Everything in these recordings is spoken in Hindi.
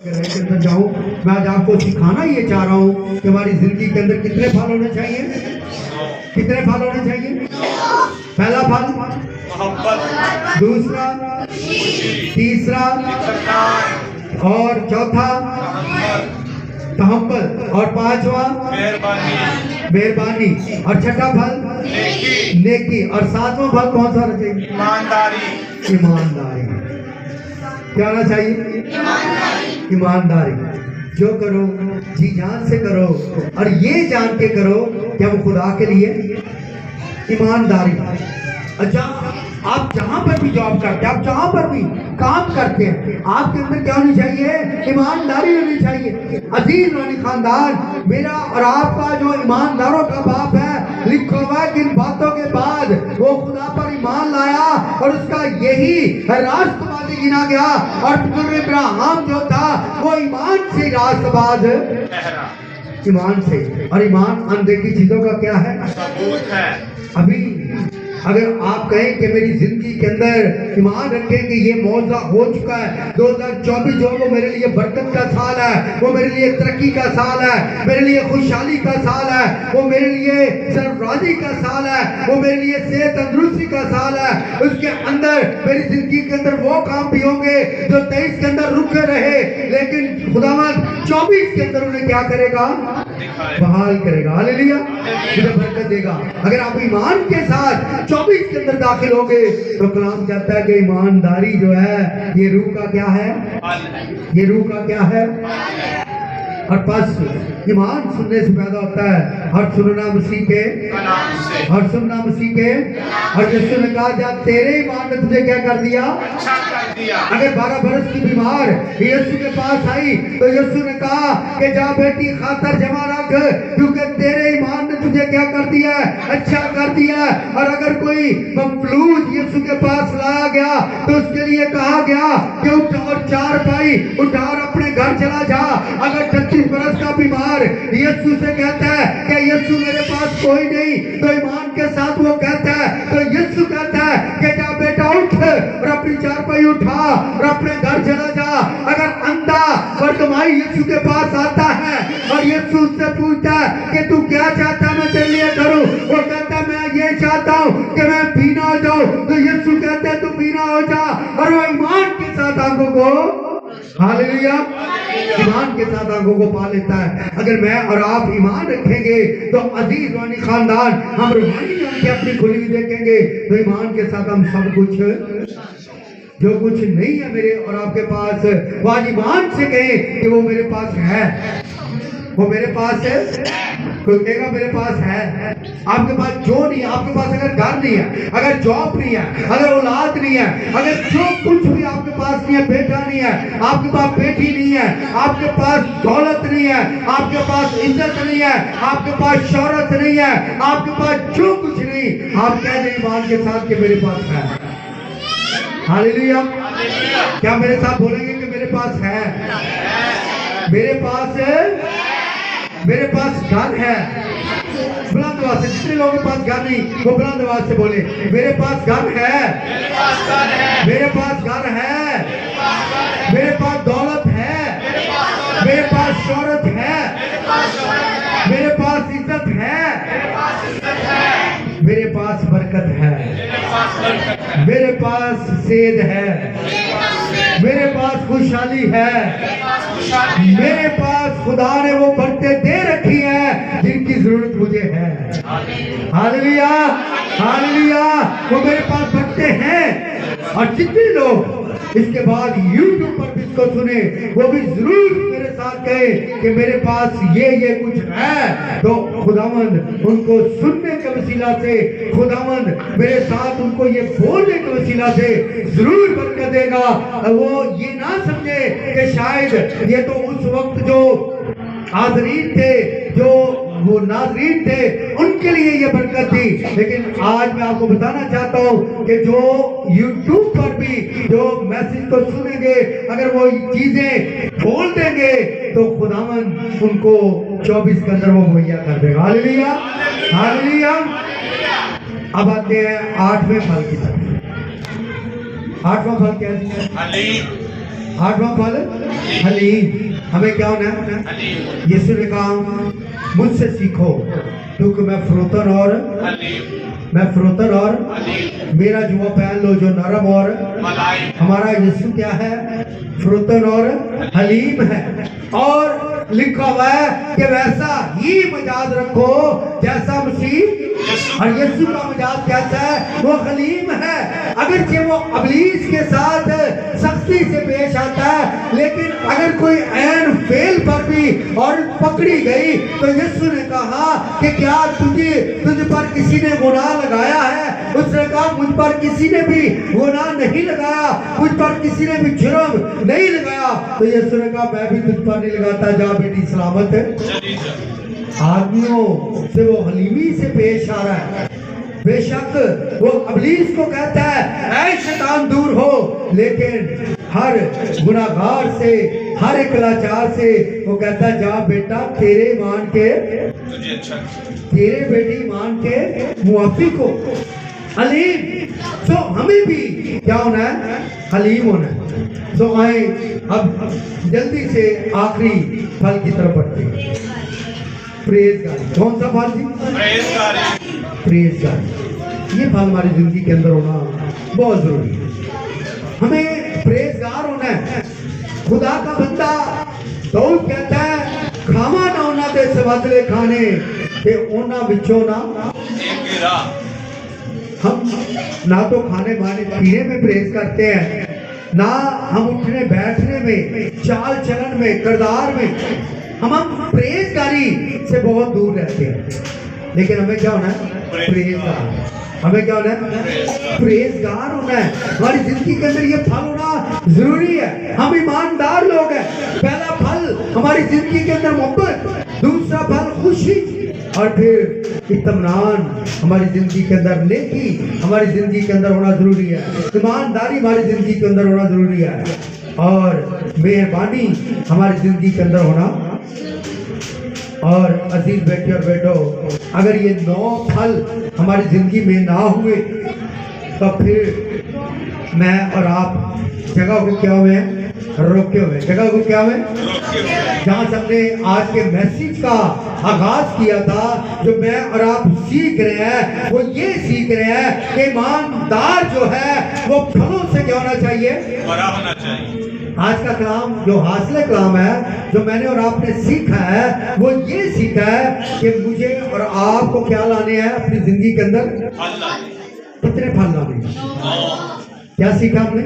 जाऊं मैं आज आपको सिखाना ये चाह रहा हूँ कि हमारी जिंदगी के अंदर कितने फल होने चाहिए। कितने फल होने चाहिए? पहला फल मोहब्बत, दूसरा, तीसरा और चौथा तहम्मुल और पांचवा मेहरबानी और छठा फल नेकी और सातवां फल कौन सा रखेंगे? ईमानदारी। ईमानदारी क्या होना चाहिए? ईमानदारी। जो करो जी जान से करो और ये जान के करो कि हम खुदा के लिए ईमानदारी। अच्छा, आप जहां पर भी जॉब करते हैं, आप जहां पर भी काम करते हैं, आपके अंदर क्या होनी चाहिए? ईमानदारी होनी चाहिए। अजीज वाली खानदान, मेरा और आपका जो ईमानदारों का बाप है, लिखा हुआ है कि इन बातों के बाद वो खुदा पर ईमान लाया और उसका यही राष्ट्रवादी गिना गया। और पुत्र इब्राहिम जो था वो ईमान से राष्ट्रवाद, ईमान से। और ईमान अनदेखी चीजों का क्या है? सबूत है। अभी अगर आप कहें कि मेरी जिंदगी के अंदर ईमान रखें कि ये मौजा हो चुका है, 2024 जो वो मेरे लिए बरकत का साल है, वो मेरे लिए तरक्की का साल है, मेरे लिए खुशहाली का साल है, वो मेरे लिए सरफराजी का साल है, वो मेरे लिए सेहत तंदुरुस्ती का साल है, उसके अंदर मेरी जिंदगी के अंदर वो काम भी होंगे जो 23 के अंदर रुके रहे, लेकिन खुदावंद 24 के अंदर उन्हें क्या करेगा? बहाल करेगा। हालेलुया, मुझे बरकत देगा। अगर आप ईमान के साथ 24 के अंदर दाखिल होंगे तो कलाम कहता है कि ईमानदारी जो है ये रूह का क्या है? ये रूह का क्या है? और बस ईमान सुनने से पैदा होता है और सुनना मसीह के, और सुनना मसीह के। और यीशु ने कहा जा तेरे ईमान ने तुझे क्या कर दिया? अगर 12 बरस की बीमार यीशु के पास आई तो यीशु ने कहा कि जा बेटी खातर जमा रख, क्योंकि तेरे ईमान ने तुझे क्या कर दिया? अच्छा कर दिया। और अगर कोई मफलूज यीशु के पास लाया गया तो उसके लिए कहा गया कि उठ और 4 पाई उठा और अपने घर चला जा। अगर 36 बरस का बीमार यीशु से कहता है कि यीशु मेरे पास कोई नहीं, तो ईमान के साथ वो कहता है, तो यीशु कहता है कि जा बेटा उठ और अपनी 4 पाई उठा और अपने घर चला जा। अगर अंधा वर्तमाई यीशु के पास आता है और यीशु उससे पूछता है कि तू क्या चाहता है मैं तेरे लिए करूं, वो कहता है मैं ये चाहता हूं कि मैं बीना हो जाऊं, तो यीशु कहता है तू बीना हो जा। और वो ईमान के साथ आंखों को, हालेलुया, ईमान के साथ आंखों को पा लेता है। अगर मैं और आप ईमान रखेंगे तो अजीज वानी खानदान, हम रूहानी आंखें अपनी खुली हुई देखेंगे तो ईमान के साथ हम सब कुछ, जो कुछ नहीं है मेरे और आपके पास, वो आज ईमान से कहें कि वो मेरे पास है। वो मेरे पास है। कोई कहेगा मेरे पास है। आपके पास जो नहीं है, आपके पास अगर घर नहीं है, अगर जॉब नहीं है, अगर औलाद नहीं है, अगर जो कुछ भी आपके पास नहीं है, बेटा नहीं है, आपके पास बेटी नहीं है, आपके पास दौलत नहीं है, आपके पास इज्जत नहीं है, आपके पास शोहरत नहीं है, आपके पास जो कुछ नहीं, आप कह दें ईमान के साथ कि मेरे पास है। हालेलुया, क्या मेरे साथ बोलेंगे कि मेरे पास है? मेरे पास है, मेरे पास घर है। बुलंद आवाज से, जितने लोगों के पास घर नहीं वो बुलंद आवाज से बोले मेरे पास घर है, मेरे पास घर है, मेरे पास दौलत है, मेरे पास शोहरत है, मेरे पास इज्जत है, मेरे पास बरकत है, मेरे पास सेध है, मेरे पास खुशहाली है, मेरे पास खुदा ने वो बरकतें दे रखी है जिनकी जरूरत मुझे है। हालेलुया, हालेलुया, वो मेरे पास बरकतें हैं। और जितने लोग इसके बाद YouTube पर भी इसको सुने वो भी जरूर मेरे साथ कहे कि मेरे पास ये कुछ है, तो खुदावंद उनको सुनने के वसीला से, खुदावंद मेरे साथ उनको ये बोलने के वसीला से जरूर बरकत देगा। वो ये ना समझे कि शायद ये तो उस वक्त जो हाज़रीन थे, जो वो नाज़रीन थे, उनके लिए ये बरकत थी। लेकिन आज मैं आपको बताना चाहता हूँ कि जो YouTube पर भी जो मैसेज को सुनेंगे, अगर वो चीजें बोल देंगे तो खुदावंद उनको 24 के अंदर वो मुहैया कर देगा। Hallelujah, hallelujah. अब आते हैं 8वें फल की तरफ। 8वां फल क्या है? 8वां फल हलीम। हमें क्या होना है? यीशु ने कहा मुझसे सीखो क्योंकि मैं फरोतन और मेरा जुआ पहन लो जो नरम और हमारा यीशु क्या है? फरोतन और हलीम है। और लिखा हुआ है कि वैसा ही मिजाज रखो जैसा मसीह और यीशु का मिजाज कैसा है? वो हलीम है। अगर वो अबलीस के साथ सख्ती से पेश आता है, लेकिन अगर कोई ऐन फेल पर भी और पकड़ी गई तो यीशु ने कहा कि क्या तुझ पर किसी ने गुनाह लगाया है? उसने कहा मुझ पर किसी ने भी गुनाह नहीं लगाया, मुझ पर किसी ने भी जुर्म नहीं लगाया। तो यीशु ने कहा मैं भी तुझ पर नहीं लगाता, जा बेटी सलामत है। आदमियों से वो हलीमी से पेश आ रहा है। बेशक वो अबलीस को कहता है ऐ शैतान दूर हो, लेकिन हर गुनाहगार से, हर एक लाचार से वो कहता है जा बेटा तेरे ईमान के, तेरे बेटी ईमान के मुआफिक हो। हलीम। तो हमें भी क्या होना है? हलीम होना है। तो आए अब जल्दी से आखिरी फल की तरफ बढ़ते हैं। Praise God. कौन सा फल जी? Praise God. ये फल हमारी जिंदगी के अंदर होना बहुत जरूरी है। हमें प्रेजगार होना है। खुदा का बंदा दाऊद कहता है खामा ना होना दे सवादले खाने ते ओना विचों ना। हम ना तो खाने पाने पीने में प्रेज करते हैं, ना हम उठने बैठने में, चाल चलन में, किरदार में हम प्रेजगारी से बहुत दूर रहते हैं। लेकिन हमें क्या होना है? प्रेजगार। हमें क्या होना है? प्रेजगार होना है। हमारी जिंदगी के अंदर ये फल होना जरूरी है। हम ईमानदार लोग हैं। पहला फल हमारी जिंदगी के अंदर मोहब्बत, दूसरा फल खुशी, और फिर इत्मीनान हमारी जिंदगी के अंदर, नेकी हमारी जिंदगी के अंदर होना जरूरी है, ईमानदारी हमारी जिंदगी के अंदर होना जरूरी है, और मेहरबानी हमारी जिंदगी के अंदर होना। और अजीज बेटे और बेटो, अगर ये 9 फल हमारी जिंदगी में ना हुए तो फिर मैं और आप जगह को क्या हुए हैं? रोके हुए। जगह को क्या हुए? जहाँ से हमने आज के मैसेज का आगाज किया था, जो मैं और आप सीख रहे हैं वो ये सीख रहे हैं कि ईमानदार जो है वो फलों से क्या होना चाहिए? बड़ा होना चाहिए। आज का कलाम जो हासिल कलाम है, जो मैंने और आपने सीखा है, वो ये सीखा है कि मुझे और आपको क्या लाने हैं अपनी जिंदगी के अंदर? कितने फल लाने? क्या सीखा हमने?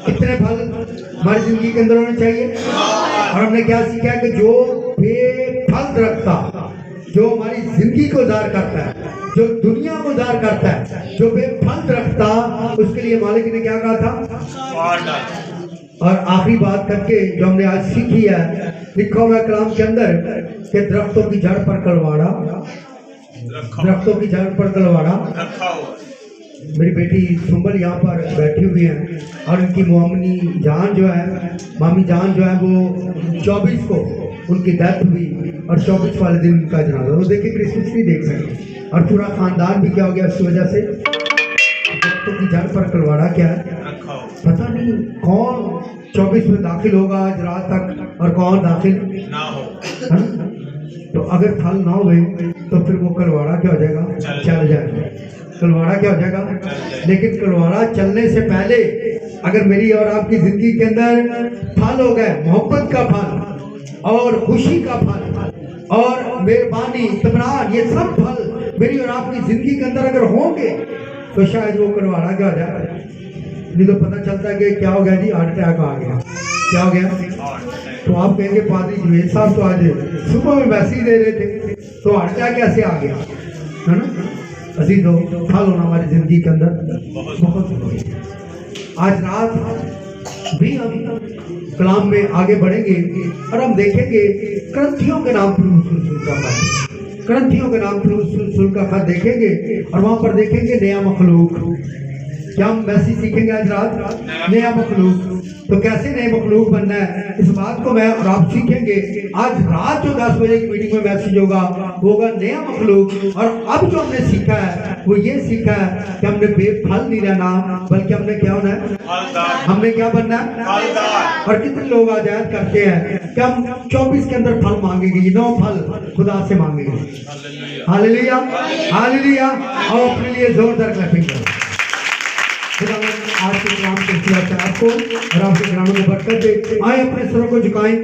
कितने फल हमारी जिंदगी के अंदर होने चाहिए? और हमने क्या सीखा है कि जो बेफल दरख्ता, जो हमारी जिंदगी को जार करता है, जो दुनिया को जार करता है, जो बेफल दरख्ता, उसके लिए मालिक ने क्या कहा था? और आखिरी बात करके जो हमने आज सीखी है, लिखा हुआ कलाम के अंदर कि दरख्तों की जड़ पर कलवाड़ा, दरख्तों की जड़ पर कलवाड़ा। मेरी बेटी सुंबल यहाँ पर बैठी हुई है, और इनकी मामी जान जो है वो 24 को उनकी डेथ हुई, और 24 वाले दिन उनका जनाजा। वो देखिए क्रिसमस नहीं देख सके, और पूरा खानदान भी क्या हो गया उसकी वजह से। दरख्तों की जड़ पर कलवाड़ा क्या है? पता नहीं कौन 24 में दाखिल होगा आज रात तक, और कौन दाखिल ना हो, है ना? तो अगर फल ना हुए तो फिर वो कलवाड़ा क्या हो जाएगा? चल जाएगा। कलवाड़ा क्या हो जाएगा? लेकिन कलवाड़ा चलने से पहले अगर मेरी और आपकी जिंदगी के अंदर फल हो गए, मोहब्बत का फल और खुशी का फल और मेहरबानी, इत्मीनान, ये सब फल मेरी और आपकी जिंदगी के अंदर अगर होंगे तो शायद वो कलवाड़ा क्या हो जाएगा। नहीं तो पता चलता है कि क्या हो गया जी, हार्ट अटैक आ गया। क्या हो गया? तो आप कहेंगे पादरी जुवेद साहब तो आज सुबह में मैसेज दे रहे थे, तो हार्ट अटैक कैसे आ गया? है ना? अजीज लोग, फल होना हमारी जिंदगी के अंदर बहुत जरूरी है। आज रात भी हम कलाम में आगे बढ़ेंगे और हम देखेंगे क्रंथियों के नाम का खत, क्रंथियों के नाम का खत देखेंगे, और वहां पर देखेंगे नया मखलूक। क्या हम मैसेज सीखेंगे आज रात? नया मखलूक। तो कैसे नए मखलूक बनना है, इस बात को मैं और आप सीखेंगे आज रात। जो 10 बजे की मीटिंग में मैसेज होगा वो होगा नया मखलूक। और अब जो हमने सीखा है वो ये सीखा है कि हमने बेफल नहीं रहना, बल्कि हमने क्या होना है? हमने क्या बनना है? और कितने लोग आजाद करते हैं कि हम 24 के अंदर फल मांगेंगे, 9 फल खुदा से मांगेंगे। Hallelujah, hallelujah. और अपने लिए जोरदार क्लैपिंग करो। खुदा आज के कलाम के सिलसिले से आपको और आपके ग्रामों में बरकत दे। आए अपने सरों को झुकाएं।